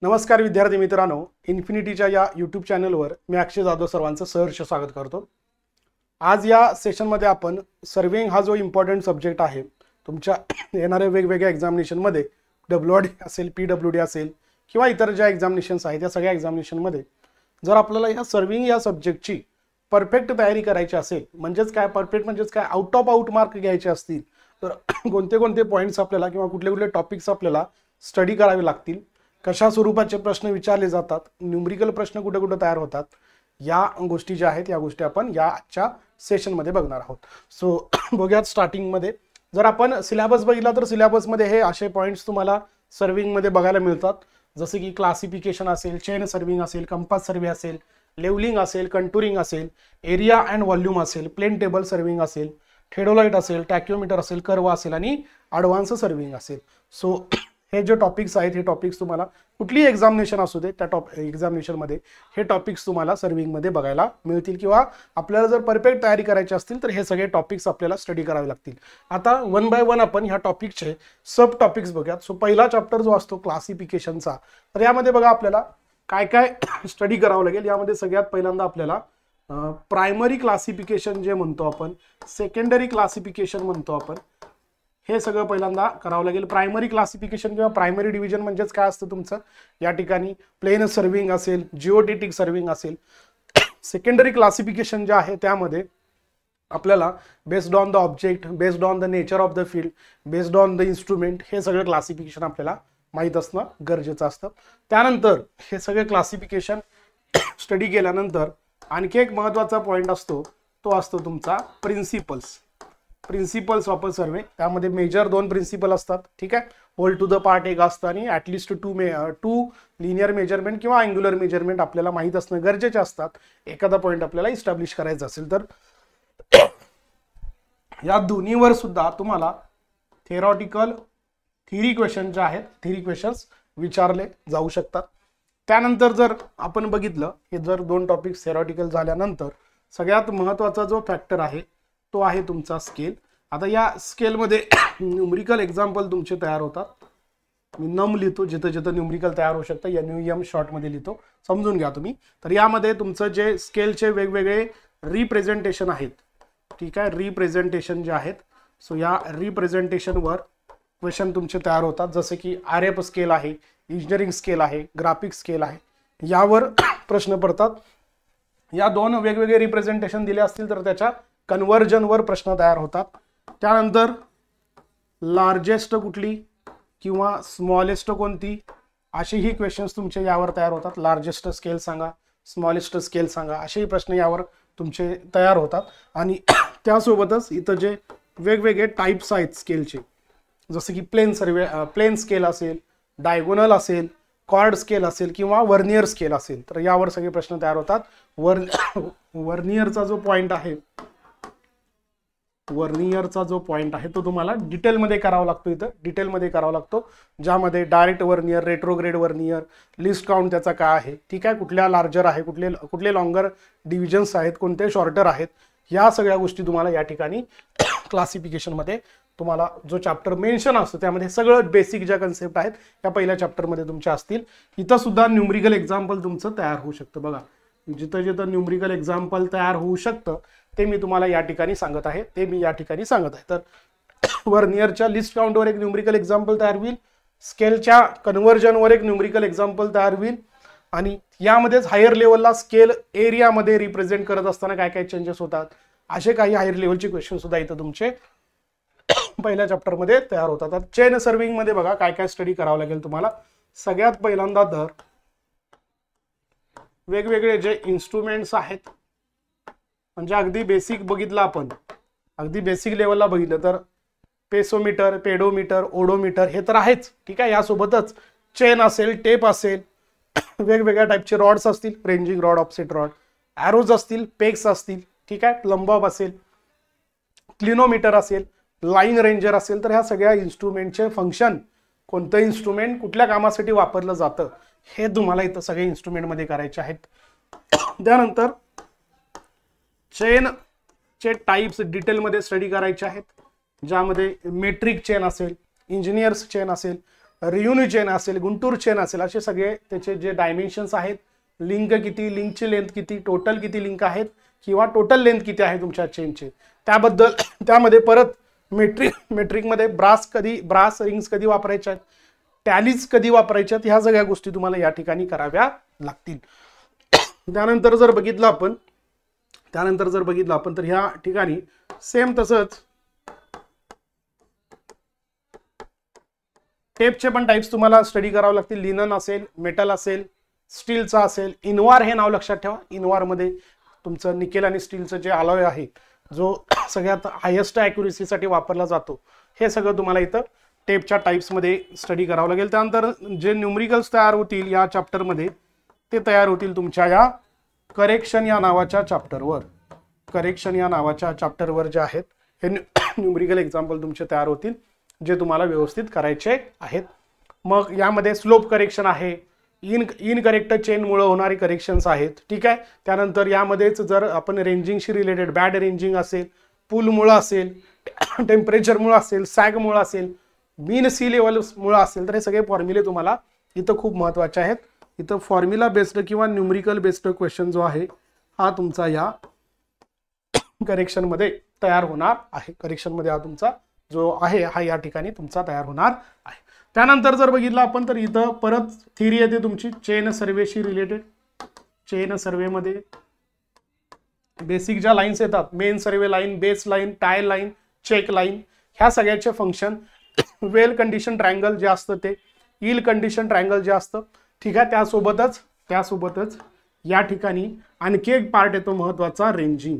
नमस्कार विद्यार्थी मित्रांनो, इन्फिनिटीच्या या यूट्यूब चॅनलवर मी अक्षय जाधव सर्वांचं सहर्ष स्वागत करतो। आज या सेशनमध्ये आपण सर्विंग हा जो इम्पॉर्टंट सब्जेक्ट आहे तुमच्या येणाऱ्या वेगवेगळ्या एक्झामिनेशनमध्ये डब्ल्यूडी असेल, पीडब्ल्यूडी असेल किंवा इतर ज्या एक्झामिनेशन्स आहेत त्या सगळ्या एक्झामिनेशनमध्ये जर आपल्याला या सर्विंग या सब्जेक्टची परफेक्ट तयारी करायची असेल, म्हणजेच काय परफेक्ट म्हणजेच काय आउट ऑफ आउट मार्क घ्यायचे असतील तर कोणते कोणते पॉईंट्स आपल्याला किंवा कुठले कुठले टॉपिक्स आपल्याला स्टडी करावे लागतील, कशा स्वरूपाचे प्रश्न विचारले जातात, न्यूमरिकल प्रश्न कुठे कुठे तयार होतात, या गोष्टी ज्या आहेत या गोष्टी आपण या आजच्या सेशनमध्ये बघणार आहोत। सो बघूयात स्टार्टिंगमध्ये जर आपण सिलेबस बघितला तर सिलेबसमध्ये हे असे पॉईंट्स तुम्हाला सर्विंगमध्ये बघायला मिळतात, जसे की क्लासिफिकेशन असेल, चेन सर्विंग असेल, कंपास सर्वे असेल, लेवलिंग असेल, कंटुरिंग असेल, एरिया अँड व्हॉल्यूम असेल, प्लेन टेबल सर्विंग असेल, थेडोलाइट असेल, टॅक्योमीटर असेल, कर्व असेल आणि ॲडव्हान्स सर्विंग असेल। सो हे जे टॉपिक्स आहेत हे टॉपिक्स तुम्हाला कुठली एक्झामिनेशन असू दे त्या एक्झामिनेशनमध्ये हे टॉपिक्स तुम्हाला सर्विंगमध्ये बघायला मिळतील किंवा आपल्याला जर परफेक्ट तयारी करायची असतील तर हे सगळे टॉपिक्स आपल्याला स्टडी करावे लागतील। आता वन बाय वन आपण ह्या टॉपिकचे सब टॉपिक्स बघूयात। सो पहिला चॅप्टर जो असतो क्लासिफिकेशनचा, तर यामध्ये बघा आपल्याला काय काय स्टडी करावं लागेल। यामध्ये सगळ्यात पहिल्यांदा आपल्याला प्रायमरी क्लासिफिकेशन जे म्हणतो आपण, सेकंडरी क्लासिफिकेशन म्हणतो आपण, हे सगळं पहिल्यांदा करावं लागेल। प्रायमरी क्लासिफिकेशन किंवा प्रायमरी डिव्हिजन म्हणजेच काय असतं तुमचं, या ठिकाणी प्लेन सर्विंग असेल, जिओडेटिक सर्विंग असेल। सेकंडरी क्लासिफिकेशन जे आहे त्यामध्ये आपल्याला based on the object, based on the nature of the field, based on the instrument हे सगळं क्लासिफिकेशन आपल्याला माहीत असणं गरजेचं असतं। त्यानंतर हे सगळे क्लासिफिकेशन स्टडी केल्यानंतर आणखी एक महत्त्वाचा पॉईंट असतो, तो असतो तुमचा प्रिन्सिपल्स ऑफ सर्वे। त्यामध्ये मेजर दोन प्रिन्सिपल असतात, ठीक आहे, होल टू द पार्ट एक असतं आणि ॲटलिस्ट टू लिनियर मेजरमेंट किंवा अँग्युलर मेजरमेंट आपल्याला माहीत असणं गरजेचे असतात एखादा पॉईंट आपल्याला इस्टॅब्लिश करायचा असेल तर। या दोन्हीवर सुद्धा तुम्हाला थेरॉटिकल थिअरी क्वेश्चन जे आहेत थिअरी क्वेश्चन्स विचारले जाऊ शकतात। त्यानंतर जर आपण बघितलं हे जर दोन टॉपिक्स थेरॉटिकल झाल्यानंतर सगळ्यात महत्त्वाचा जो फॅक्टर आहे तो आहे तुमचा स्केल। आता या स्केलमध्ये न्यूमरिकल एक्झाम्पल तुमचे तयार होतात। मी नम लिहितो, जिथं जिथं न्यूमरिकल तयार होऊ शकतं NUM शॉर्टमध्ये लिहितो, समजून घ्या तुम्ही। तर यामध्ये तुमचं जे स्केलचे वेगवेगळे रिप्रेझेंटेशन आहेत, ठीक आहे, रिप्रेझेंटेशन जे आहेत, सो या रिप्रेझेंटेशनवर क्वेश्चन तुमचे तयार होतात, जसे की RF स्केल आहे, इंजिनिअरिंग स्केल आहे, ग्राफिक स्केल आहे, यावर प्रश्न पडतात। या दोन वेगवेगळे रिप्रेझेंटेशन दिले असतील तर त्याच्या कन्वर्जनवर प्रश्न तयार होतात। त्यानंतर लार्जेस्ट कुठली किंवा स्मॉलेस्ट कोणती, असेही क्वेश्चन्स तुमचे यावर तयार होतात। लार्जेस्ट स्केल सांगा, स्मॉलेस्ट स्केल सांगा, असेही प्रश्न यावर तुमचे तयार होतात। आणि त्यासोबतच इथं जे वेगवेगळे टाईप्स आहेत स्केलचे, जसं की प्लेन स्केल असेल, डायगोनल असेल, कॉर्ड स्केल असेल किंवा वर्नियर स्केल असेल, तर यावर सगळे प्रश्न तयार होतात। वर्नियरचा जो पॉइंट आहे तो तुम्हाला डिटेलमध्ये करावा लागतो, इथं डिटेलमध्ये करावा लागतो, ज्यामध्ये direct vernier, retrograde vernier, list count त्याचा काय आहे, ठीक आहे, कुठल्या लार्जर आहे, कुठले लॉंगर डिव्हिजन्स आहेत, कोणते शॉर्टर आहेत, या सगळ्या गोष्टी तुम्हाला या ठिकाणी क्लासिफिकेशनमध्ये तुम्हाला जो चॅप्टर मेन्शन असतो त्यामध्ये सगळं बेसिक ज्या कन्सेप्ट आहेत त्या पहिल्या चॅप्टरमध्ये तुमच्या असतील। इथं सुद्धा न्यूमरिकल एक्झाम्पल तुमचं तयार होऊ शकतं। बघा जिथं जिथं न्यूमरिकल एक्झाम्पल तयार होऊ शकतं ते मी तुम्हाला या ठिकाणी सांगत आहे, तर वर्नियरच्या लिस्ट काउंटवर एक न्यूमरिकल एक्झाम्पल तयार होईल, स्केलच्या कन्वर्जनवर एक न्यूमरिकल एक्झाम्पल तयार होईल, आणि यामध्येच हायर लेवलला स्केल एरियामध्ये रिप्रेझेंट करत असताना काय काय चेंजेस होतात, असे काही हायर लेवलचे क्वेश्चन सुद्धा इथं तुमचे पहिल्या चॅप्टरमध्ये तयार होतात। चेन सर्विंग मध्ये बघा काय काय स्टडी करावं लागेल तुम्हाला। सगळ्यात पहिल्यांदा तर वेगवेगळे जे इन्स्ट्रुमेंट्स आहेत, म्हणजे अगदी बेसिक बघितलं आपण, अगदी बेसिक लेवलला बघितलं तर पेसोमीटर, पेडोमीटर, ओडोमीटर हे तर आहेच, ठीक आहे, यासोबतच चेन असेल, टेप असेल, वेगवेगळ्या टाईपचे रॉड्स असतील, ranging rod, offset rod, arrows असतील, पेक्स असतील, ठीक आहे, प्लंबॉब असेल, क्लिनोमीटर असेल, लाईन रेंजर असेल, तर ह्या सगळ्या इन्स्ट्रुमेंटचे फंक्शन, कोणतं इन्स्ट्रुमेंट कुठल्या कामासाठी वापरलं जातं हे तुम्हाला इथं सगळे इन्स्ट्रुमेंटमध्ये करायचे आहेत। त्यानंतर चेनचे टाईप्स डिटेलमध्ये स्टडी करायचे आहेत, ज्यामध्ये मेट्रिक चेन असेल, इंजिनियर्स चेन असेल, रियुनी चेन असेल, गुंटूर चेन असेल, असे सगळे त्याचे जे डायमेन्शन्स आहेत, लिंक किती, लिंकची लेंथ किती, टोटल किती लिंक आहेत किंवा टोटल लेंथ किती आहे तुमच्या चेनची, त्याबद्दल त्यामध्ये परत मेट्रिकमध्ये ब्रास रिंग्स कधी वापरायच्या आहेत, टॅलीज कधी वापरायच्या, ह्या सगळ्या गोष्टी तुम्हाला या ठिकाणी कराव्या लागतील. त्यानंतर जर बघितलं आपण तर ह्या ठिकाणी सेम तसंच टेपचे पण टाइप्स तुम्हाला स्टडी करावे लागतील. लिनन असेल, मेटल असेल, स्टीलचा असेल. इनवार हे नाव लक्षात ठेवा. इनवारमध्ये तुमचं निकेल आणि स्टीलचं जे अलॉय आहे, जो सगळ्यात हायेस्ट ॲक्युरेसीसाठी वापरला जातो, हे सगळं तुम्हाला इथं टेपच्या टाइप्समध्ये स्टडी करावं लागेल. त्यानंतर जे न्यूमरिकल्स तयार होतील या चॅप्टरमध्ये, ते तयार होतील तुमच्या या करेक्शन या नावाच्या चॅप्टरवर जे आहेत हे न्यूमरिकल एक्झाम्पल तुमचे तयार होतील, जे तुम्हाला व्यवस्थित करायचे आहेत. मग यामध्ये स्लोप करेक्शन आहे, इनकरेक्ट चेनमुळे होणारे करेक्शन्स आहेत. ठीक आहे. त्यानंतर यामध्येच जर आपण रेंजिंगशी रिलेटेड बॅड रेंजिंग असेल, पुलमुळे असेल, टेम्परेचरमुळे असेल, सॅगमुळे असेल, मीन सी लेवलमुळे असेल, तर हे सगळे फॉर्म्युले तुम्हाला इथं खूप महत्त्वाचे आहेत. इथं फॉर्म्युला बेस्ड किंवा न्यूमरिकल बेस्ड क्वेश्चन जो आहे हा तुमचा या करेक्शनमध्ये तयार होणार आहे. करेक्शनमध्ये हा तुमचा जो आहे हा या ठिकाणी तुमचा तयार होणार आहे. त्यानंतर जर बघितलं आपण तर इथं परत थिअरी येते तुमची चेन सर्वेशी रिलेटेड. चेन सर्वेमध्ये बेसिक ज्या लाईन्स येतात, main survey line, base line, tie line, check line, ह्या सगळ्याचे फंक्शन, वेल कंडिशन ट्रायंगल जे असतं ते, इल कंडिशन ट्रायंगल जे असतं. ठीक आहे. त्यासोबतच या ठिकाणी आणखी एक पार्ट येतो महत्वाचा, रेंजिंग.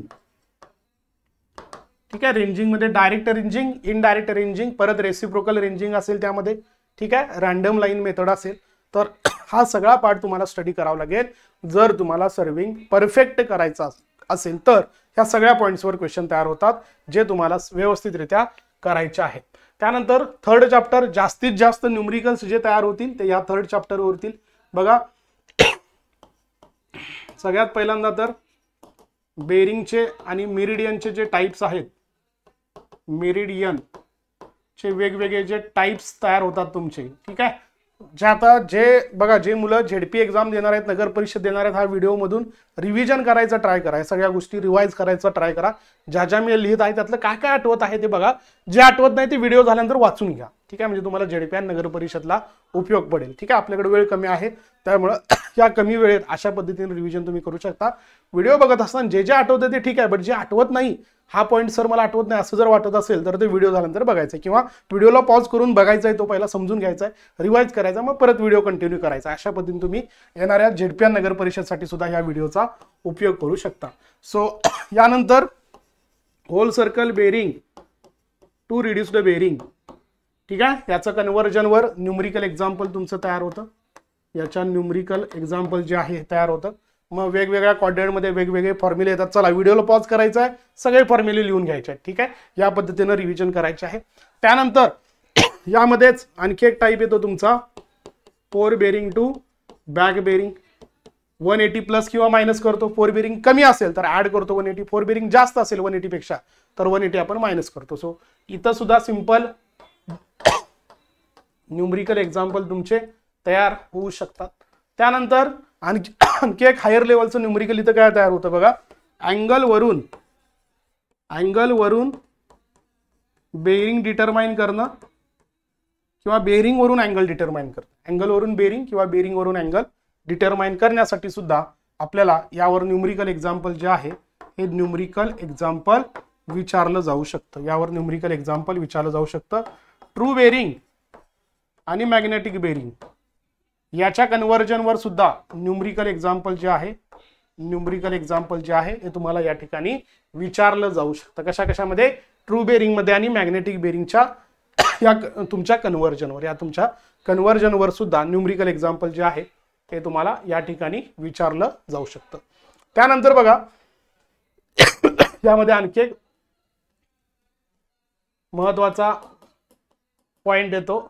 ठीक आहे. रेंजिंग मध्ये डायरेक्ट रेंजिंग, इनडायरेक्ट रेंजिंग, परत रेसिप्रोकल रेंजिंग असेल त्यामध्ये. ठीक आहे. रँडम लाईन मेथड असेल. तर हा सगळा पार्ट तुम्हाला स्टडी करावा लागेल जर तुम्हाला सर्विंग परफेक्ट करायचा असेल. तर ह्या सगळ्या पॉईंट्सवर क्वेश्चन तयार होतात, जे तुम्हाला व्यवस्थितरित्या करायचे आहेत. त्यानंतर थर्ड चॅप्टर, जास्तीत जास्त न्यूमरिकल्स जे तयार होतील ते या थर्ड चॅप्टर होतील. बघा, सगळ्यात पहिल्यांदा तर बेरिंगचे आणि मेरिडियनचे जे टाइप्स आहेत, मेरिडियन चे वेगवेगळे जे टाइप्स तयार होतात तुमचे. ठीक आहे. जे मुलं झेडपी एक्झाम देणार आहेत, नगर परिषद देणार आहेत, हा व्हिडिओ मधून रिव्हिजन करायचा ट्राय करा. सगळ्या गोष्टी रिवाइज करायचा ट्राय करा. ज्या मी लिहित आहे त्यातलं काय काय आठवत आहे ते बघा. जे आठवत नाही ते व्हिडिओ झाल्यानंतर वाचून घ्या. ठीक आहे. म्हणजे तुम्हाला झेडपी आणि नगर परिषदला उपयोग पडेल. ठीक आहे. आपल्याकडे वेळ कमी आहे, त्यामुळं या कमी वेळेत अशा पद्धतीने रिव्हिजन तुम्ही करू शकता. व्हिडिओ बघत असताना जे आठवतं ते ठीक आहे, बट जे आठवत नाही, हा पॉईंट सर मला आठवत नाही असं जर वाटत असेल तर ते व्हिडिओ झाल्यानंतर बघायचं, किंवा व्हिडिओला पॉज करून बघायचा आहे, तो पहिला समजून घ्यायचा आहे, रिवाइज करायचा, मग परत व्हिडिओ कंटिन्यू करायचा. अशा पद्धतीने तुम्ही येणाऱ्या झेडपी आणि नगर परिषदसाठी सुद्धा या व्हिडिओचा उपयोग करू शकता. सो यानंतर whole circle bearing to reduced bearing. ठीक आहे. याचं कन्व्हर्जनवर न्यूमरिकल एक्झाम्पल तुमचं तयार होतं. याच्या न्यूमरिकल एक्झाम्पल जे आहे तयार होतं. मग वेगवेगळ्या क्वाड्रंटमध्ये वेगवेगळे फॉर्म्युले येतात. चला, व्हिडिओला पॉज करायचा आहे, सगळे फॉर्म्युले लिहून घ्यायचे आहेत. ठीक आहे. या पद्धतीनं रिव्हिजन करायचे आहे. त्यानंतर यामध्येच आणखी एक टाईप येतो तुमचा fore bearing to back bearing. 180 plus किंवा मायनस करतो. फोर बेरिंग कमी असेल तर ऍड करतो 180. फोर बेरिंग जास्त असेल 180 पेक्षा तर 180 आपण मायनस करतो. सो इथं सुद्धा सिंपल न्यूमरिकल एक्झाम्पल तुमचे तयार होऊ शकतात. त्यानंतर आणखी एक हायर लेवलचं न्यूमरिकल इथं काय तयार होतं बघा. अँगल वरून बेरिंग डिटरमाइन करणं किंवा बेरिंग वरून अँगल डिटरमाइन करणं. अँगल वरून बेरिंग किंवा बेरिंग वरून अँगल डिटरमाइन करण्यासाठी सुद्धा आपल्याला यावर न्यूमरिकल एक्झाम्पल जे आहे हे न्यूमरिकल एक्झाम्पल विचारलं जाऊ शकतं. यावर न्यूमरिकल एक्झाम्पल विचारलं जाऊ शकतं. ट्रू बेरिंग आणि मॅग्नेटिक बेरिंग याच्या कन्व्हर्जनवर सुद्धा न्यूमरिकल एक्झाम्पल जे आहे हे तुम्हाला या ठिकाणी विचारलं जाऊ शकतं. कशामध्ये? ट्रू बेरिंग मध्ये आणि मॅग्नेटिक बेरिंगच्या या तुमच्या कन्व्हर्जनवर सुद्धा न्यूमरिकल एक्झाम्पल जे आहे ते तुम्हाला या ठिकाणी विचारलं जाऊ शकतं. त्यानंतर बघा, यामध्ये आणखी एक महत्वाचा पॉइंट येतो,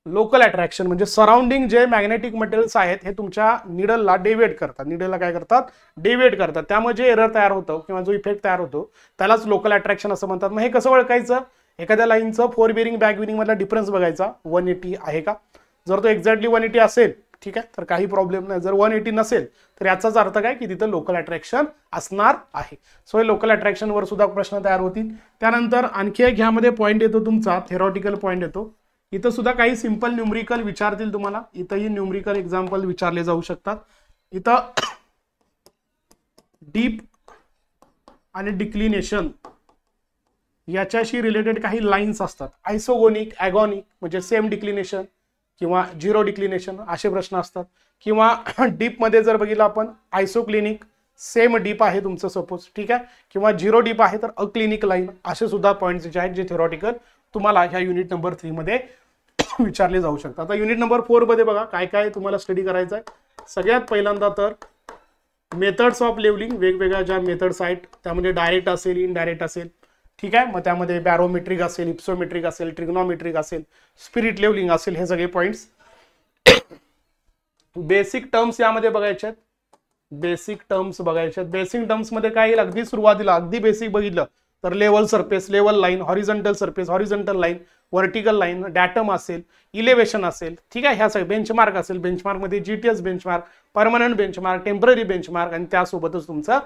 लोकल अट्रॅक्शन. म्हणजे सराउंडिंग जे मॅग्नेटिक मटेरियल्स आहेत हे तुमच्या निडलला डेव्हिएट करतात. निडलला काय करतात? डेव्हिएट करतात. त्यामुळे जे एरर तयार होतं किंवा जो इफेक्ट तयार होतो त्यालाच लोकल अट्रॅक्शन असं म्हणतात. मग हे कसं ओळखायचं? एखाद्या लाईनचं फोर बेरिंग बॅक बेरिंग मधला डिफरन्स बघायचा 180 आहे का, जर तो एक्झॅक्टली 180 असेल ठीक आहे तर काही प्रॉब्लेम नाही, जर 180 नसेल तर याचाच अर्थ काय की तिथं लोकल अट्रॅक्शन असणार आहे. सो हे लोकल अट्रॅक्शन वर सुद्धा प्रश्न तयार होतील. त्यानंतर आणखी एक ह्यामध्ये पॉईंट येतो तुमचा थेरॉटिकल पॉईंट येतो. इथं सुद्धा काही सिंपल न्यूमरिकल विचारतील तुम्हाला, इथंही न्यूमरिकल एक्झाम्पल विचारले जाऊ शकतात. इथं डीप आणि डिक्लिनेशन याच्याशी रिलेटेड काही लाईन्स असतात. आयसोगोनिक, ॲगॉनिक म्हणजे सेम डिक्लिनेशन किंवा झिरो डिक्लिनेशन असे प्रश्न असतात. किंवा डीप मध्ये जर बघितलं आपण आयसोक्लिनिक सेम डीप आहे तुमचं सपोज ठीक आहे, किंवा झिरो डीप आहे तर अक्लिनिक लाईन, असे सुद्धा पॉईंट्स जे आहेत जे थेरॉटिकल तुम्हाला ह्या युनिट नंबर 3 मध्ये विचारले जाऊ शकतात. आता युनिट नंबर 4 मध्ये बघा काय काय तुम्हाला स्टडी करायचं आहे. सगळ्यात पहिल्यांदा तर मेथड्स ऑफ लेवलिंग, वेगवेगळ्या ज्या मेथड्स आहेत त्यामध्ये डायरेक्ट असेल, इनडायरेक्ट असेल ठीक आहे, मग त्यामध्ये बॅरोमेट्रिक असेल, इप्सोमेट्रिक असेल, ट्रिग्नोमेट्रिक असेल, स्पिरिट लेवलिंग असेल, हे सगळे पॉइंट्स. बेसिक टर्म्स यामध्ये बघायचे आहेत, बेसिक टर्म्स बघायचे आहेत. बेसिक टर्म्स मध्ये काय येईल, अगदी सुरुवातीला अगदी बेसिक बघितलं तर level surface, level line, horizontal surface, horizontal line, vertical line, datum असेल, इलेव्हेशन असेल ठीक आहे, ह्या सगळे बेंचमार्क असेल, बेंचमार्क मध्ये GTS benchmark, permanent benchmark, temporary benchmark आणि त्यासोबतच तुमचा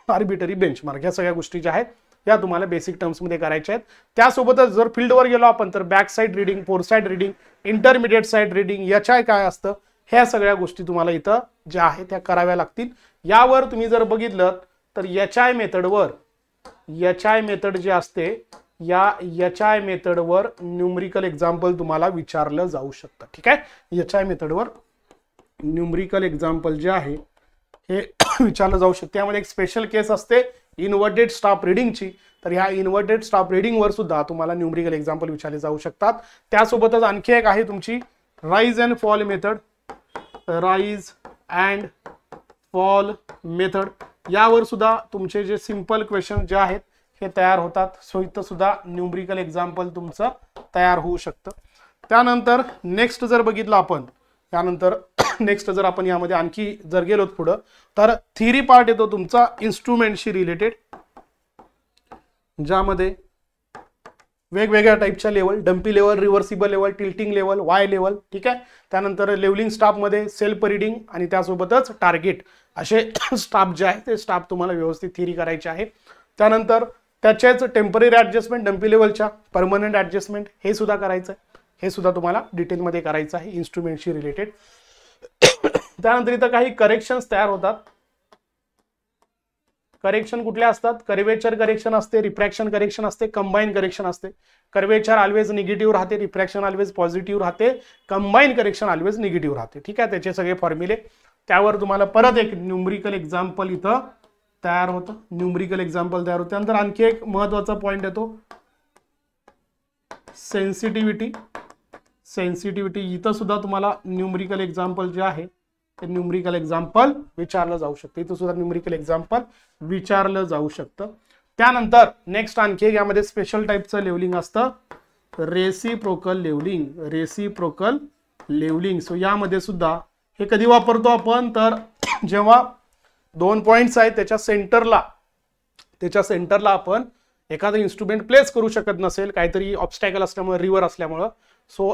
आर्बिटरी बेंचमार्क, ह्या सगळ्या गोष्टी ज्या आहेत या तुम्हाला बेसिक टर्म्स मध्ये करायच्या आहेत. त्यासोबतच जर फील्डवर गेलो आपण तर back side reading, four side reading, intermediate side reading याच्या काय असतं, ह्या सगळ्या गोष्टी तुम्हाला इथं ज्या आहेत त्या कराव्या लागतील. यावर तुम्ही जर बघितलं तर एचआय मेथडवर, एचआय मेथड जे असते या एचआय मेथडवर न्यूमरिकल एक्झाम्पल तुम्हाला विचारलं जाऊ शकतं ठीक आहे. एचआय मेथडवर न्यूमरिकल एक्झाम्पल जे आहे हे विचारलं जाऊ शकते. त्यामध्ये एक स्पेशल केस असते इन्व्हर्टेड स्टॉप रीडिंगची, तर ह्या इन्व्हर्टेड स्टॉप रीडिंग वर सुद्धा तुम्हाला न्यूमरिकल एक्झाम्पल विचारले जाऊ शकतात. त्यासोबतच आणखी एक आहे तुमची rise and fall method, rise and fall method, यावर सुद्धा तुमचे जे सिंपल क्वेश्चन जे आहेत हे तयार होतात. सो इथं सुद्धा न्यूमरिकल एक्झाम्पल तुमचं तयार होऊ शकतं. त्यानंतर नेक्स्ट जर बघितलं आपण, त्यानंतर नेक्स्ट जर आपण यामध्ये आणखी जर गेलो पुढं तर थिअरी पार्ट येतो तुमचा इन्स्ट्रुमेंटशी रिलेटेड, ज्यामध्ये वेगवेगळ्या टाईपच्या level, dumpy level, reversible level, tilting level, Y level ठीक आहे. त्यानंतर लेवलिंग स्टाफ मध्ये सेल्फ रीडिंग आणि त्यासोबतच टार्गेट असे स्टाफ जे आहे ते स्टाफ तुम्हाला व्यवस्थित थिअरी करायचे आहे. त्यानंतर त्याचेच टेम्पररी ऍडजस्टमेंट डम्पी लेवलच्या, परमनंट ऍडजस्टमेंट हे सुद्धा करायचं आहे, हे सुद्धा तुम्हाला डिटेलमध्ये करायचं आहे इन्स्ट्रुमेंटशी रिलेटेड. त्यानंतर इथं काही करेक्शन्स तयार होतात. करेक्शन कुठले असतात, कर्वेचर करेक्शन असते, रिफ्रॅक्शन करेक्शन असते, कंबाईन करेक्शन असते. कर्वेचर ऑलवेज निगेटिव्ह राहते, रिफ्रॅक्शन ऑलवेज पॉझिटिव्ह राहते, कंबाईन करेक्शन ऑलवेज निगेटिव्ह राहते ठीक आहे. त्याचे सगळे फॉर्म्युले त्यावर तुम्हाला परत एक न्यूमरिकल एक्झाम्पल इथं तयार होतं, न्यूमरिकल एक्झाम्पल तयार होतं. त्यानंतर आणखी एक महत्वाचा पॉइंट येतो सेन्सिटिव्हिटी. सेन्सिटिव्हिटी इथं सुद्धा तुम्हाला न्यूमरिकल एक्झाम्पल जे आहे ते न्यूमरिकल एक्झाम्पल विचारलं जाऊ शकतं, इथं सुद्धा न्यूमरिकल एक्झाम्पल विचारलं जाऊ शकतं. त्यानंतर नेक्स्ट आणखी यामध्ये स्पेशल टाईपचं लेवलिंग असतं reciprocal levelling, reciprocal levelling. So यामध्ये सुद्धा हे कधी वापरतो आपण तर जेव्हा दोन पॉइंट्स आहेत त्याच्या सेंटरला आपण एखादं इन्स्ट्रुमेंट प्लेस करू शकत नसेल, काहीतरी ऑब्स्टॅकल असल्यामुळे, रिव्हर असल्यामुळे, सो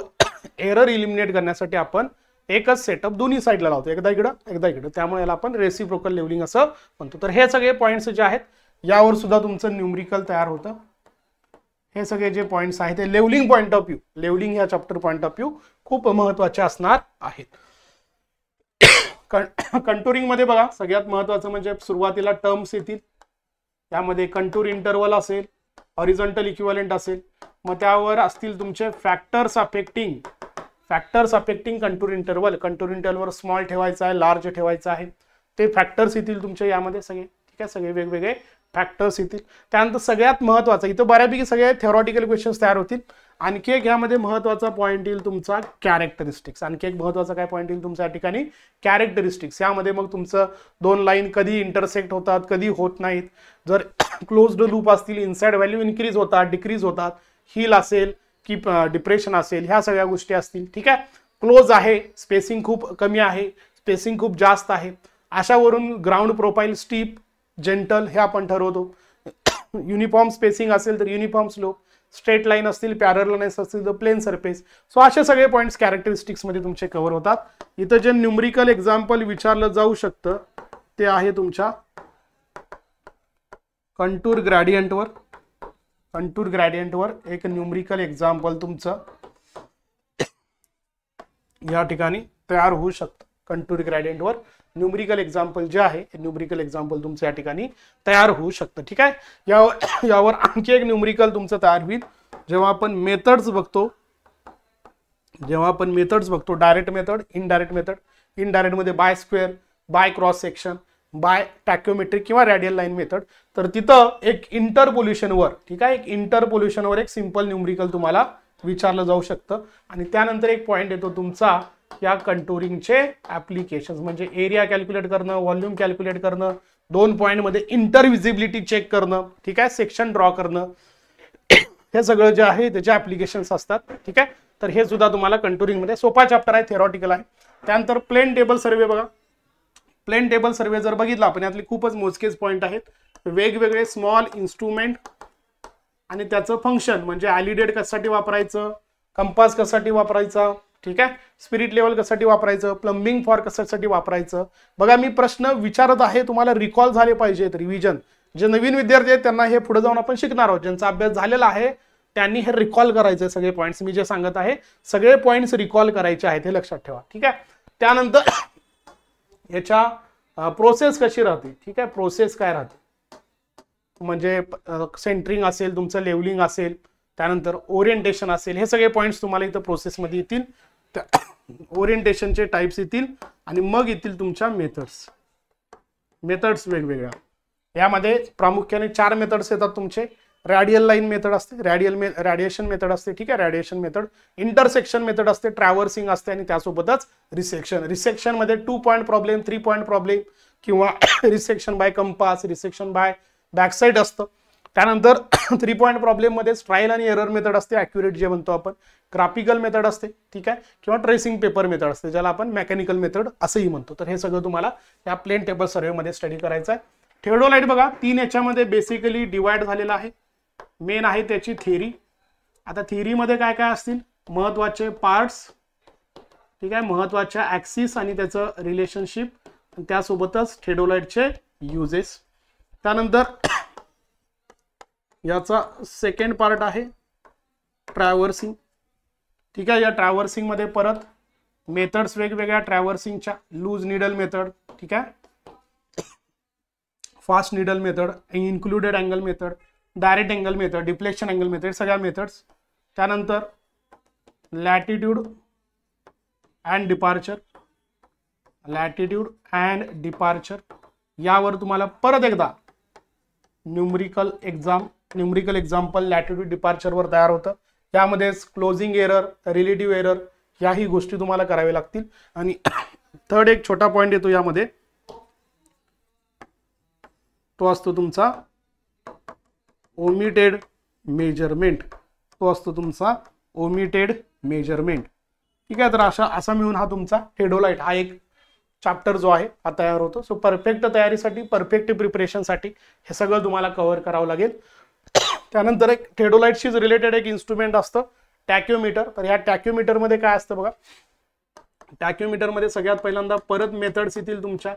एरर इलिमिनेट करण्यासाठी आपण एकच सेटअप दोन्ही साईडला लावतो, एकदा इकडं एकदा इकडं, त्यामुळे याला आपण रेसिप्रोकल लेवलिंग असं म्हणतो. तर हे सगळे पॉइंट्स जे आहेत यावर सुद्धा तुमचं न्यूमरिकल तयार होतं. हे सगळे जे पॉइंट्स आहेत ते levelling point of view, levelling या चॅप्टर पॉइंट ऑफ व्ह्यू खूप महत्वाचे असणार आहेत. कंटुरिंग मध्ये बघा सगळ्यात महत्वाचं म्हणजे सुरुवातीला टर्म्स येतील, त्यामध्ये कंटूर इंटरवल असेल, हॉरिझॉन्टल इक्विव्हॅलेंट असेल, मग त्यावर असतील तुमचे factors affecting contour interval. Contour interval small ठेवायचा आहे, लार्ज ठेवायचा आहे, ते फॅक्टर्स येतील तुमच्या यामध्ये सगळे ठीक आहे, सगळे वेगवेगळे फॅक्टर्स येतील. त्यानंतर सगळ्यात महत्वाचं इथं बऱ्यापैकी सगळे थेरॉटिकल क्वेश्चन्स तयार होतील. आणखी एक यामध्ये महत्वाचा पॉईंट येईल तुमचा कॅरेक्टरिस्टिक्स. आणखी एक महत्वाचा काय पॉईंट येईल तुमच्या ठिकाणी कॅरेक्टरिस्टिक्स. यामध्ये मग तुमचं दोन लाईन कधी इंटरसेक्ट होतात, कधी होत नाहीत, जर क्लोज्ड लूप असतील इनसाइड व्हॅल्यू इन्क्रीज होतात, डिक्रीज होतात, हिल असेल की डिप्रेशन असेल, ह्या सगळ्या गोष्टी असतील ठीक आहे. क्लोज आहे, स्पेसिंग खूप कमी आहे, स्पेसिंग खूप जास्त आहे, अशावरून ग्राउंड प्रोफाईल स्टीप, जेंटल हे आपण ठरवतो. युनिफॉर्म स्पेसिंग असेल तर युनिफॉर्म स्लोप, स्ट्रेट लाईन असतील, पॅरलल लाईन्स असतील तर प्लेन सरफेस. सो असे सगळे पॉईंट्स कॅरेक्टरिस्टिक्स मध्ये तुमचे कव्हर होतात. इथं जे न्यूमरिकल एक्झाम्पल विचारलं जाऊ शकतं ते आहे तुमच्या कंटूर ग्रेडियंटवर. कंटूर ग्रेडियंटवर एक न्यूमरिकल एक्झाम्पल तुमचं या ठिकाणी तयार होऊ शकतं. कंटूर ग्रेडियंटवर न्यूमरिकल एक्झाम्पल जे आहे न्यूमरिकल एक्झाम्पल तुमचं या ठिकाणी तयार होऊ शकतं. ठीक आहे, यावर आणखी एक न्यूमरिकल तुमचं तयार होईल जेव्हा आपण मेथड्स बघतो. Direct method, indirect method. Indirect मध्ये by square, by cross section, by tacheometric किंवा रॅडियल लाईन मेथड. तर तिथं एक इंटरपोल्युशनवर, ठीक आहे, एक इंटरपोल्युशनवर एक सिंपल न्यूमरिकल तुम्हाला विचारलं जाऊ शकतं. आणि त्यानंतर एक पॉइंट येतो तुमचा या कंटुरिंगचे ऍप्लिकेशन्स, म्हणजे एरिया कॅल्क्युलेट करणं, व्हॉल्यूम कॅल्क्युलेट करणं, 2 पॉइंट मध्ये इंटरव्हिजिबिलिटी चेक करणं, ठीक आहे, सेक्शन ड्रॉ करणं, हे सगळं जे आहे त्याचे ऍप्लिकेशन्स असतात. ठीक आहे, तर हे सुद्धा तुम्हाला कंटुरिंग मध्ये सोपा चॅप्टर आहे, थेरॉटिकल आहे. त्यानंतर प्लेन टेबल सर्वे बघा. प्लेन टेबल सर्वे जर बघितला आपण यातले खूपच मोजकेच पॉइंट आहेत. वेगवेगळे स्मॉल इन्स्ट्रुमेंट आणि त्याचं फंक्शन, म्हणजे ॲलिडेट कशासाठी वापरायचं, कंपास कशासाठी वापरायचा, ठीक आहे, स्पिरिट लेवल कशासाठी वापरायचं, प्लंबिंग फॉर कशासाठी वापरायचं. बघा मी प्रश्न विचारत आहे, तुम्हाला रिकॉल झाले पाहिजेत, रिव्हिजन. जे नवीन विद्यार्थी आहेत त्यांना हे पुढे जाऊन आपण शिकणार आहोत. ज्यांचा अभ्यास झालेला आहे त्यांनी हे रिकॉल करायचे. सगळे पॉईंट्स मी जे सांगत आहे सगळे पॉईंट्स रिकॉल करायचे आहेत, हे लक्षात ठेवा. ठीक आहे, त्यानंतर याच्या प्रोसेस कशी राहते. ठीक आहे, प्रोसेस काय राहते म्हणजे सेंटरिंग असेल, तुमचं लेवलिंग असेल, त्यानंतर ओरिएंटेशन असेल, हे सगळे पॉईंट्स तुम्हाला इथं प्रोसेसमध्ये येतील. ओरिएंटेशनचे टाइप्स येतील आणि मग येतील तुमच्या मेथड्स वेगवेगळ्या. यामध्ये प्रामुख्याने 4 मेथड्स येतात तुमचे. रॅडियल लाईन मेथड असते, रॅडिएशन मेथड असते, ठीक आहे, रॅडिएशन मेथड, इंटरसेक्शन मेथड असते, ट्रॅव्हर्सिंग असते आणि त्यासोबतच रिसेक्शन. रिसेक्शन मध्ये 2 पॉइंट प्रॉब्लेम, 3 पॉइंट प्रॉब्लेम किंवा resection by compass, resection by backside असतं. त्यानंतर 3 पॉइंट प्रॉब्लेम मध्ये ट्रायल आणि एरर मेथड असते, ॲक्युरेट जे म्हणतो आपण, ग्राफिकल मेथड असते, ठीक आहे, किंवा ट्रेसिंग पेपर मेथड असते, ज्याला आपण मेकॅनिकल मेथड असंही म्हणतो. तर हे सगळं तुम्हाला या प्लेन टेबल सर्वे मध्ये स्टडी करायचं आहे. थिओडोलाइट बघा 3 याच्यामध्ये बेसिकली डिवाइड झालेला आहे. मेन आहे त्याची थिअरी. आता थिअरीमध्ये काय काय असतील, महत्वाचे पार्ट्स, ठीक आहे, महत्वाच्या ऍक्सिस आणि त्याचं रिलेशनशिप, त्यासोबतच थिओडोलाइटचे युजेस. त्यानंतर याचा सेकंड पार्ट आहे ट्रॅव्हर्सिंग. ठीक आहे, या ट्रॅव्हर्सिंग मध्ये परत मेथड्स वेगवेगळ्या ट्रॅव्हर्सिंगच्या, लूज निडल मेथड, ठीक आहे, fast needle method, included angle method, direct angle method, deflection angle method, सगळ्या मेथड्स. त्यानंतर लॅटिट्यूड अँड डिपार्चर, यावर तुम्हाला परत एकदा न्यूमरिकल एक्झाम्पल लॅटिट्यूड डिपार्चर वर तयार होतं. यामध्ये क्लोजिंग एरर, रिलेटिव्ह एरर, याही गोष्टी तुम्हाला कराव्या लागतील. आणि थर्ड एक छोटा पॉइंट येतो यामध्ये, तो असतो तुमचा ओमिटेड मेजरमेंट. ठीक आहे, तर असा मिळून हा तुमचा थिओडोलाइट हा एक चॅप्टर जो आहे हा तयार होतो. सो परफेक्ट तयारीसाठी, परफेक्ट प्रिपरेशनसाठी हे सगळं तुम्हाला कव्हर करावं लागेल. त्यानंतर एक थिओडोलाइटशी रिलेटेड एक इन्स्ट्रुमेंट असतं टॅक्योमीटर. तर ह्या टॅक्योमीटर मध्ये काय असतं बघा, टॅक्योमीटर मध्ये सगळ्यात पहिल्यांदा परत मेथड्स येतील तुमच्या.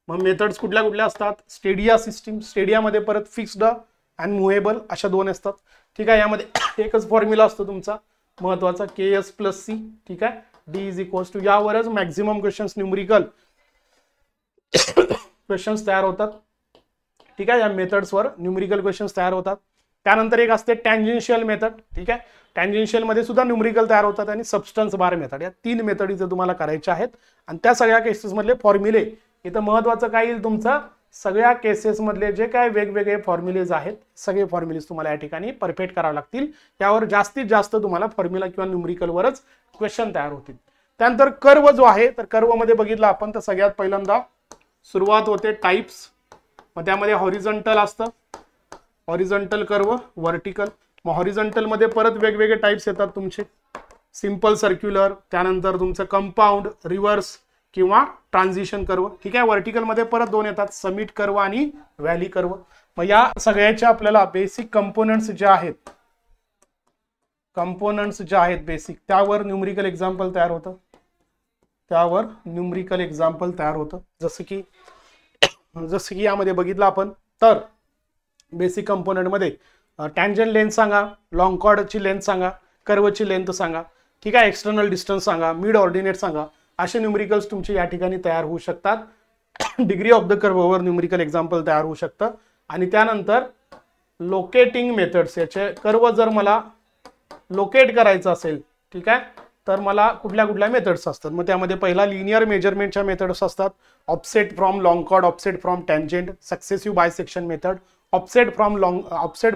मग मेथड्स कुठल्या कुठल्या असतात, स्टेडिया सिस्टीम, स्टेडियामध्ये परत फिक्स्ड अँड मुव्हेबल अशा 2 असतात. ठीक आहे, यामध्ये एकच फॉर्म्युला असतो तुमचा महत्वाचा, KS+C. ठीक आहे, D यावरच मॅक्झिमम क्वेश्चन्स, न्यूमरिकल क्वेश्चन्स तयार होतात. ठीक आहे, या मेथड्सवर न्यूमरिकल क्वेश्चन्स तयार होतात. त्यानंतर एक असते टँजेन्शियल मेथड. ठीक आहे, टँजेन्शियल मध्ये सुद्धा न्यूमरिकल तयार होतात. आणि सबस्टन्स बार मेथड, या 3 मेथड इथे तुम्हाला करायच्या आहेत. आणि त्या सगळ्या केसेस मधले फॉर्म्युले, इथं महत्वाचं काय येईल तुमचं, सगळ्या केसेस मधले जे काय वेगवेगळे फॉर्म्युलेज आहेत, सगळे फॉर्म्युलेज तुम्हाला या ठिकाणी परफेक्ट करावे लागतील. यावर जास्तीत जास्त तुम्हाला फॉर्म्युला किंवा न्यूमरिकल वरच क्वेश्चन तयार होतील. त्यानंतर कर्व जो आहे, तर कर्व मध्ये बघितलं आपण तर सगळ्यात पहिल्यांदा सुरुवात होते टाइप्स. मग त्यामध्ये हॉरिझॉन्टल असतं, हॉरिझॉन्टल कर्व, व्हर्टिकल. मग हॉरिझॉन्टल मध्ये परत वेगवेगळे टाइप्स येतात तुमचे, सिंपल सर्क्युलर, त्यानंतर तुमचं कंपाऊंड, रिव्हर्स किंवा ट्रान्झिशन कर्व. ठीक आहे, व्हर्टिकल मध्ये परत 2 येतात, समिट कर्व आणि व्हॅली कर्व. मग या सगळ्याच्या आपल्याला बेसिक कंपोनंट्स जे आहेत कंपोनंट्स जे आहेत बेसिक त्यावर न्यूमरिकल एक्झाम्पल तयार होतं, त्यावर न्यूमरिकल एक्झाम्पल तयार होतं. जसं की यामध्ये बघितलं आपण तर बेसिक कंपोनंटमध्ये टँजंट लेंथ सांगा, लॉंग कॉर्डची लेंथ सांगा, कर्वची लेंथ सांगा, ठीक आहे, एक्सटर्नल डिस्टन्स सांगा, मिड ऑर्डिनेट सांगा, असे न्यूमरिकल्स तुमचे या ठिकाणी तयार होऊ शकतात. डिग्री ऑफ द कर्ववर न्यूमरिकल एक्झाम्पल तयार होऊ शकतं. आणि त्यानंतर लोकेटिंग मेथड्स, याचे कर्व जर मला लोकेट करायचं असेल, ठीक आहे, तर मला कुठल्या मेथड्स असतात. मग त्यामध्ये पहिला लिनियर मेजरमेंटच्या मेथड्स असतात, offset from long chord, offset from tangent, successive bisection method, offset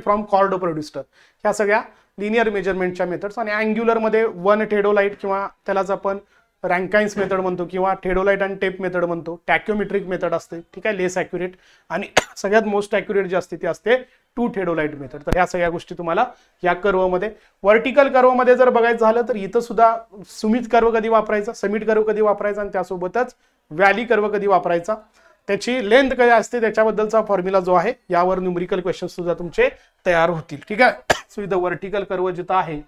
from chord produced, ह्या सगळ्या लिनियर मेजरमेंटच्या मेथड्स. आणि अँग्युलरमध्ये वन टेडोलाइट किंवा त्यालाच आपण रँकाइन्स मेथड म्हणतो किंवा टेडोलाइट आणि टेप मेथड म्हणतो, टॅक्योमेट्रिक मेथड असते, ठीक आहे, लेस ॲक्युरेट. आणि सगळ्यात मोस्ट ॲक्युरेट जे असते ते असते टू टेडोलाइट मेथड. तर ह्या सगळ्या गोष्टी तुम्हाला या कर्वमध्ये, व्हर्टिकल कर्वमध्ये जर बघायचं झालं तर इथं सुद्धा सुमित कर्व कधी वापरायचा, समिट कर्व कधी वापरायचा, आणि त्यासोबतच व्हॅली कर्व कधी वापरायचा, त्याची लेंथ काय असते त्याच्याबद्दलचा फॉर्म्युला जो आहे, यावर न्यूमरिकल क्वेश्चन सुद्धा तुमचे तयार होतील. ठीक आहे. सो इथं व्हर्टिकल कर्व जिथं आहे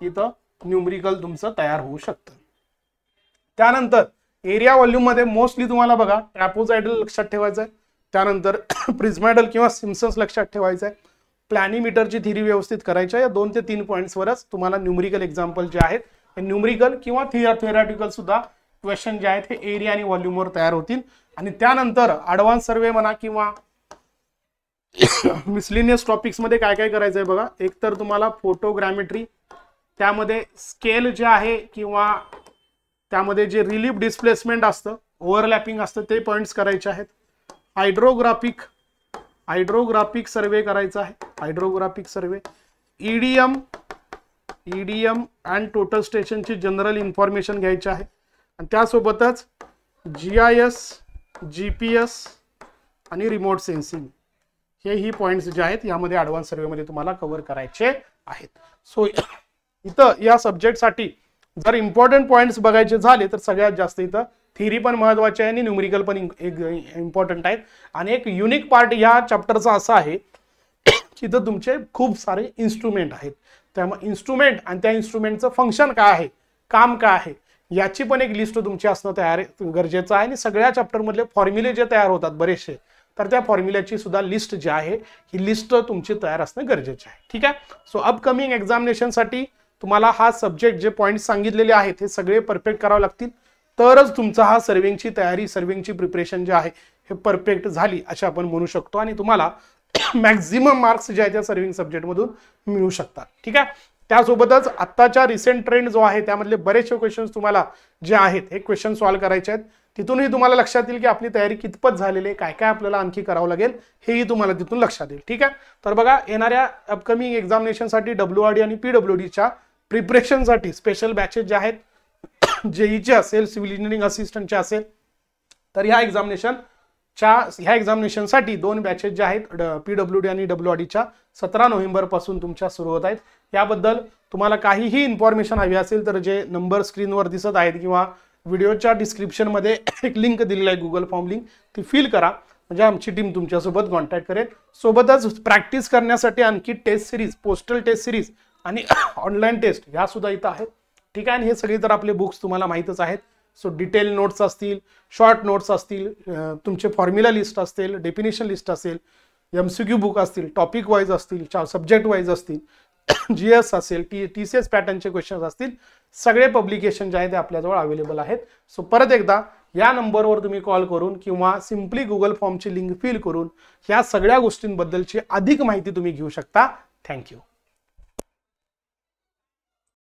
इथं न्यूमरिकल तुमचं तयार होऊ शकतं. त्यानंतर एरिया व्हॉल्यूम मध्ये मोस्टली तुम्हाला बघा ट्रॅपोझाइडल लक्षात ठेवायचं आहे, त्यानंतर प्रिझमॅडल किंवा सिम्पसन्स लक्षात ठेवायचं आहे, प्लॅनिमीटरची थिअरी व्यवस्थित करायची आहे. या 2 ते 3 पॉईंट्सवरच तुम्हाला न्यूमरिकल एक्झाम्पल जे आहेत हे न्यूमरिकल किंवा थिअरॅटिकल सुद्धा क्वेश्चन जे आहेत हे एरिया आणि व्हॉल्यूमवर तयार होतील. आणि त्यानंतर ॲडव्हान्स सर्वे म्हणा किंवा मिसलिनियस टॉपिक्स मध्ये काय काय करायचं आहे बघा. एक तर तुम्हाला फोटोग्रामेट्री, त्यामध्ये स्केल जे आहे किंवा त्यामध्ये जे रिलीफ डिस्प्लेसमेंट असतं, ओव्हरलॅपिंग असतं, ते पॉइंट्स करायचे आहेत. हायड्रोग्राफिक सर्वे करायचा आहे, hydrographic survey, idioms and total स्टेशनची general information घ्यायची आहे. आणि त्यासोबतच GIS, GPS आणि रिमोट सेन्सिंग ही पॉइंट्स जे आहेत यामध्ये ॲडव्हान्स सर्वेमध्ये तुम्हाला कव्हर करायचे आहेत. सो इथं या सब्जेक्टसाठी जर इम्पॉर्टंट पॉइंट्स बघायचे झाले तर सगळ्यात जास्त इथं थिअरी पण महत्त्वाची आहे आणि न्यूमरिकल पण इम्पॉर्टंट आहेत. आणि एक युनिक पार्ट या चॅप्टरचा असा आहे की इथं तुमचे खूप सारे इन्स्ट्रुमेंट आहेत. त्यामुळे इन्स्ट्रुमेंट आणि त्या इन्स्ट्रुमेंटचं फंक्शन काय आहे, काम काय आहे, याची पण एक लिस्ट तुमची असणं तयार गरजेचं आहे. आणि सगळ्या चॅप्टरमधले फॉर्म्युले जे तयार होतात बरेचसे, तर त्या फॉर्म्युल्याची सुद्धा लिस्ट जी आहे ही लिस्ट तुमची तयार असणं गरजेचं आहे. ठीक आहे. सो अपकमिंग एक्झामिनेशनसाठी तुम्हाला हा सब्जेक्ट जे पॉईंट सांगितलेले आहेत हे सगळे परफेक्ट करावे लागतील, तरच तुमचा हा सर्विंगची तयारी, सर्विंगची प्रिपरेशन जे आहे हे परफेक्ट झाली असे आपण म्हणू शकतो. आणि तुम्हाला मॅक्झिमम मार्क्स जे आहेत त्या सर्विंग सब्जेक्टमधून मिळू शकतात. ठीक आहे. त्यासोबतच आत्ताच्या रिसेंट ट्रेंड जो आहे त्यामधले बरेचसे क्वेश्चन्स तुम्हाला जे आहेत हे क्वेश्चन सॉल्व्ह करायचे आहेत. तिथूनही तुम्हाला लक्षात येईल की आपली तयारी कितपत झालेली आहे, काय काय आपल्याला आणखी करावं लागेल हेही तुम्हाला तिथून लक्षात येईल. ठीक आहे. तर बघा, येणाऱ्या अपकमिंग एक्झामिनेशनसाठी WRD आणि PWDच्या प्रिपरेशनसाठी स्पेशल बॅचेस जे आहेत, JEE असेल, सिव्हिल इंजिनिअरिंग असिस्टंटचे असेल, तर ह्या एक्झामिनेशनसाठी 2 बॅचेस जे आहेत PWD आणि WRDच्या 17 नोव्हेंबर पासून तुमच्या सुरू होत आहेत. याबद्दल तुम्हाला काहीही इन्फॉर्मेशन हवी असेल तर जे नंबर स्क्रीनवर दिसत आहेत किंवा व्हिडिओच्या डिस्क्रिप्शनमध्ये एक लिंक दिलेली आहे, गुगल फॉर्म लिंक, ती फिल करा, म्हणजे आमची टीम तुमच्यासोबत कॉन्टॅक्ट करेल. सोबतच प्रॅक्टिस करण्यासाठी आणखी test series, postal test series आणि ऑनलाईन टेस्ट ह्या सुद्धा इथं आहेत. ठीक आहे. आणि हे सगळे तर आपले बुक्स तुम्हाला माहीतच आहेत. सो डिटेल नोट्स असतील, शॉर्ट नोट्स असतील, तुमचे फॉर्म्युला लिस्ट असतील, डेफिनेशन लिस्ट असेल, MCQ बुक असतील, टॉपिक वाईज असतील, सब्जेक्ट वाईज असतील, GS असेल, TCS पॅटर्नचे क्वेश्चन्स असतील, सगळे पब्लिकेशन जे आहे ते आपल्याजवळ अवेलेबल आहेत. सो परत एकदा या नंबरवर तुम्ही कॉल करून किंवा सिम्पली गुगल फॉर्मची लिंक फिल करून या सगळ्या गोष्टींबद्दलची अधिक माहिती तुम्ही घेऊ शकता. थँक्यू.